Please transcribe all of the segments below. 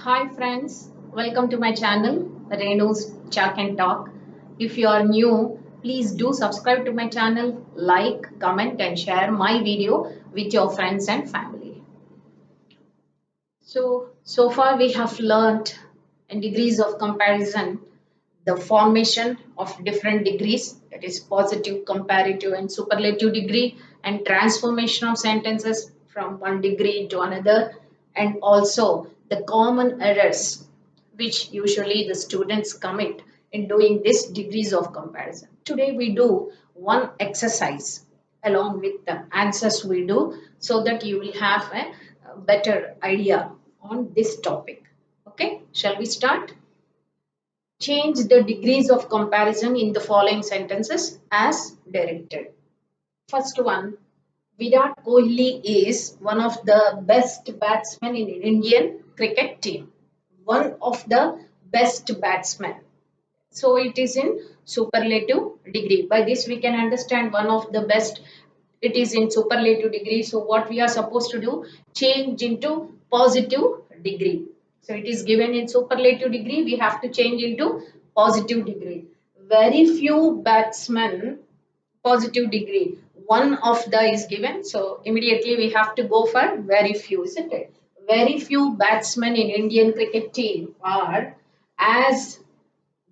Hi friends, welcome to my channel Renu's Chat and Talk. If you are new, please do subscribe to my channel, like, comment and share my video with your friends and family. So far we have learnt in degrees of comparison the formation of different degrees, that is positive, comparative and superlative degree, and transformation of sentences from one degree to another, and also the common errors which usually the students commit in doing these degrees of comparison. Today we do one exercise along with the answers we do so that you will have a better idea on this topic. Okay, shall we start? Change the degrees of comparison in the following sentences as directed. First one, Virat Kohli is one of the best batsmen in Indian cricket team. One of the best batsmen. So it is in superlative degree. By this we can understand one of the best. It is in superlative degree. So what we are supposed to do? Change into positive degree. So it is given in superlative degree. We have to change into positive degree. Very few batsmen, positive degree. One of the is given. So immediately we have to go for very few, isn't it? Very few batsmen in Indian cricket team are as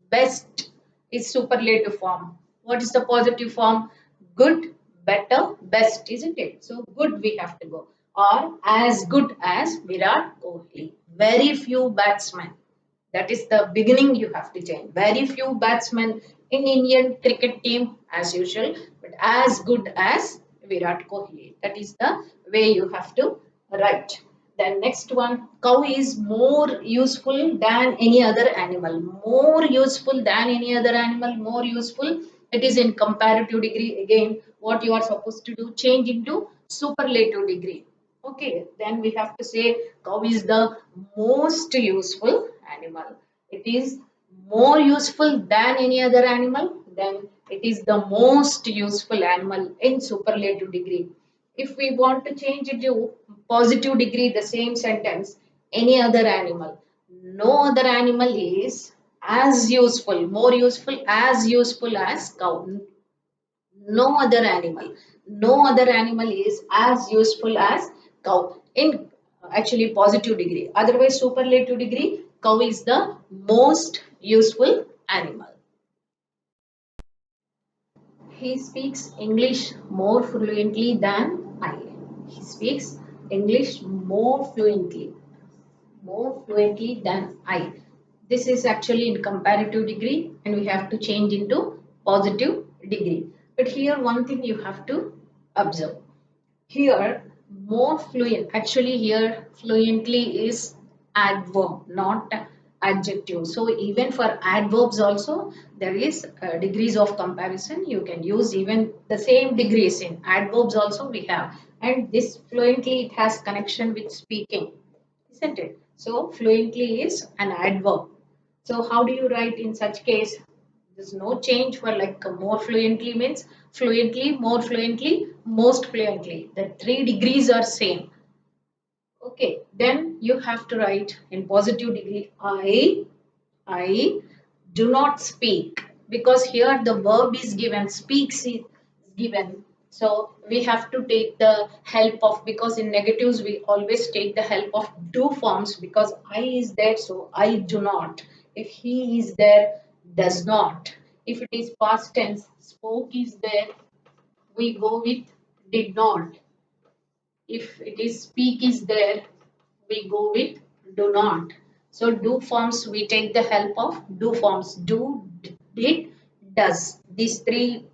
best is superlative form. What is the positive form? Good, better, best, isn't it? So good we have to go. Or as good as Virat Kohli. Very few batsmen. That is the beginning you have to change. Very few batsmen in Indian cricket team as usual, but as good as Virat Kohli. That is the way you have to write. Then next one, cow is more useful than any other animal. More useful than any other animal, more useful. It is in comparative degree. Again, what you are supposed to do, change into superlative degree. Okay, then we have to say cow is the most useful animal. It is more useful than any other animal. Then it is the most useful animal in superlative degree. If we want to change it to positive degree, the same sentence, any other animal. No other animal is as useful, more useful as cow. No other animal. No other animal is as useful as cow in actually positive degree. Otherwise, superlative degree, cow is the most useful animal. He speaks English more fluently than I. He speaks English more fluently than I. This is actually in comparative degree and we have to change into positive degree. But here one thing you have to observe. Here more fluent, actually here fluently is adverb, not adjective. So even for adverbs also there is degrees of comparison. You can use even the same degrees in adverbs also we have. And this fluently it has connection with speaking, isn't it? So fluently is an adverb. So how do you write in such case? There's no change for like more fluently means fluently, more fluently, most fluently. The three degrees are same. Okay, then you have to write in positive degree. I do not speak because here the verb is given, speaks is given. So we have to take the help of, because in negatives we always take the help of do forms because I is there, so I do not. If he is there, does not. If it is past tense, spoke is there, we go with did not. If it is speak is there, we go with do not. So do forms we take the help of do forms. Do, did, does. These three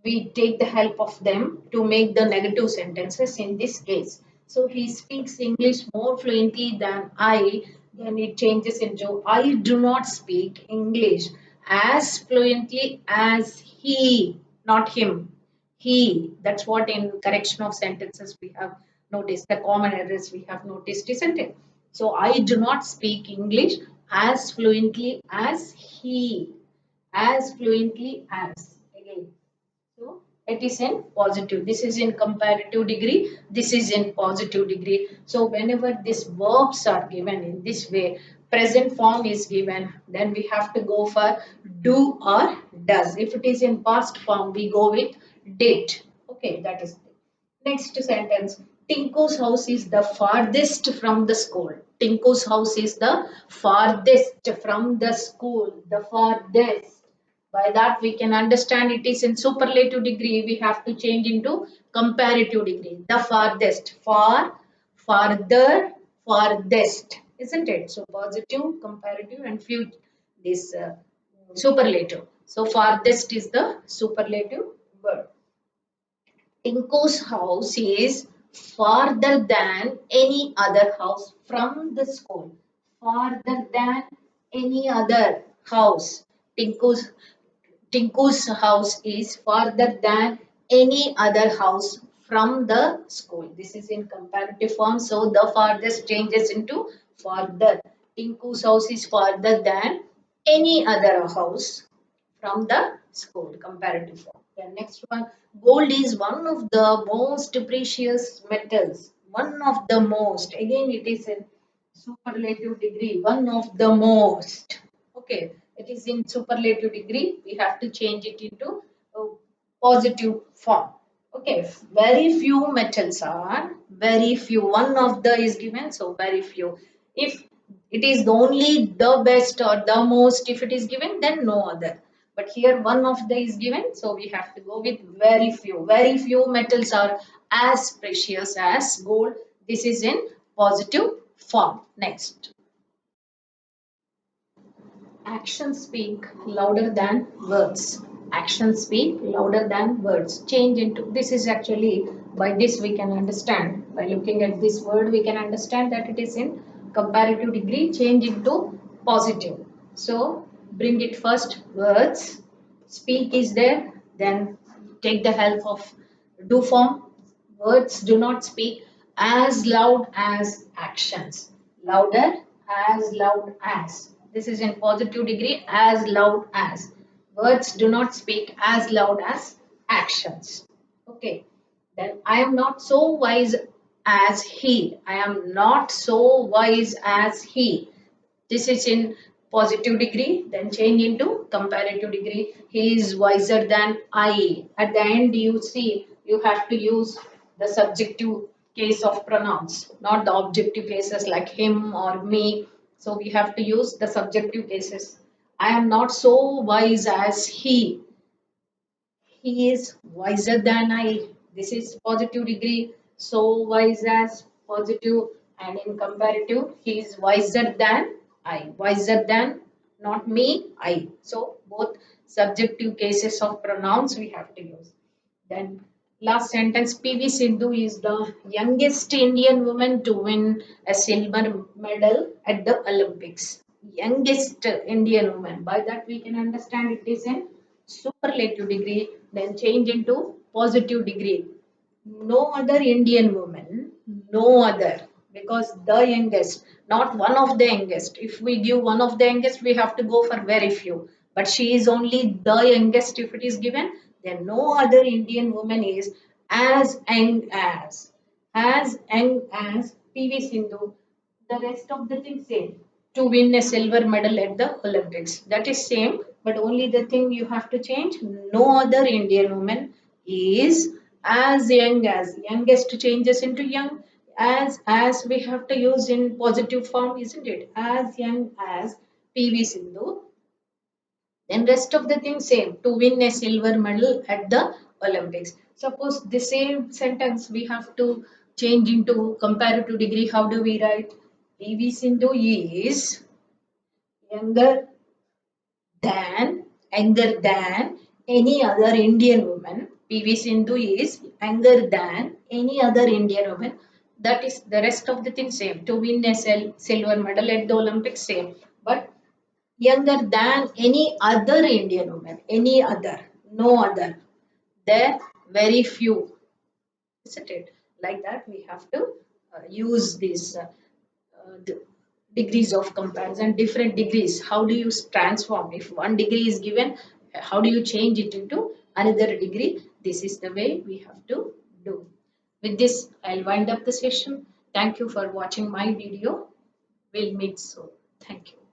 we take the help of them to make the negative sentences in this case. So he speaks English more fluently than I. Then it changes into I do not speak English as fluently as he, not him. He. That's what in correction of sentences we have noticed. The common errors we have noticed, isn't it? So I do not speak English as fluently as he. As fluently as. Again. So it is in positive. This is in comparative degree, this is in positive degree. So whenever these verbs are given in this way, present form is given, then we have to go for do or does. If it is in past form, we go with did. Okay, that is it. Next sentence. Tinku's house is the farthest from the school. Tinku's house is the farthest from the school. The farthest. By that we can understand it is in superlative degree. We have to change into comparative degree. The farthest. Far, farther, farthest. Isn't it? So positive, comparative and few this superlative. So farthest is the superlative word. Tinko's house is farther than any other house from the school. Farther than any other house. Tinko's Tinku's house is farther than any other house from the school. This is in comparative form, so the farthest changes into farther. Tinku's house is farther than any other house from the school, comparative form. The next one, gold is one of the most precious metals. One of the most. Again, it is in superlative degree. One of the most. Okay, it is in superlative degree. We have to change it into a positive form. Okay, very few metals are very few. One of the is given, so very few. If it is only the best or the most, if it is given, then no other. But here one of the is given, so we have to go with very few. Very few metals are as precious as gold. This is in positive form. Next. Actions speak louder than words. Actions speak louder than words. Change into this is actually by this we can understand. By looking at this word, we can understand that it is in comparative degree. Change into positive. So bring it first. Words. Speak is there. Then take the help of do form. Words do not speak as loud as actions. Louder, as loud as. This is in positive degree, as loud as. Words do not speak as loud as actions. Okay. Then I am not so wise as he. I am not so wise as he. This is in positive degree, then change into comparative degree. He is wiser than I. At the end, you see, you have to use the subjective case of pronouns, not the objective cases like him or me. So we have to use the subjective cases. I am not so wise as he. He is wiser than I. This is positive degree. So wise as positive, and in comparative, he is wiser than I. Wiser than, not me, I. So both subjective cases of pronouns we have to use. Then last sentence, PV Sindhu is the youngest Indian woman to win a silver medal at the Olympics. Youngest Indian woman. By that we can understand it is in superlative degree, then change into positive degree. No other Indian woman, no other, because the youngest, not one of the youngest. If we give one of the youngest, we have to go for very few. But she is only the youngest if it is given, then no other Indian woman is as young as PV Sindhu. The rest of the thing same. To win a silver medal at the Olympics. That is same, but only the thing you have to change. No other Indian woman is as young as. Youngest changes into young. As we have to use in positive form, isn't it? As young as PV Sindhu. Then rest of the thing same. To win a silver medal at the Olympics. Suppose the same sentence we have to change into comparative degree. How do we write? PV Sindhu is younger younger than any other Indian woman. PV Sindhu is younger than any other Indian woman. That is the rest of the thing same. To win a silver medal at the Olympics same, but younger than any other Indian woman. Any other, no other. There very few, isn't it? Like that we have to use these degrees of comparison, different degrees. How do you transform? If one degree is given, how do you change it into another degree? This is the way we have to do. With this, I'll wind up the session. Thank you for watching my video. We'll meet soon. Thank you.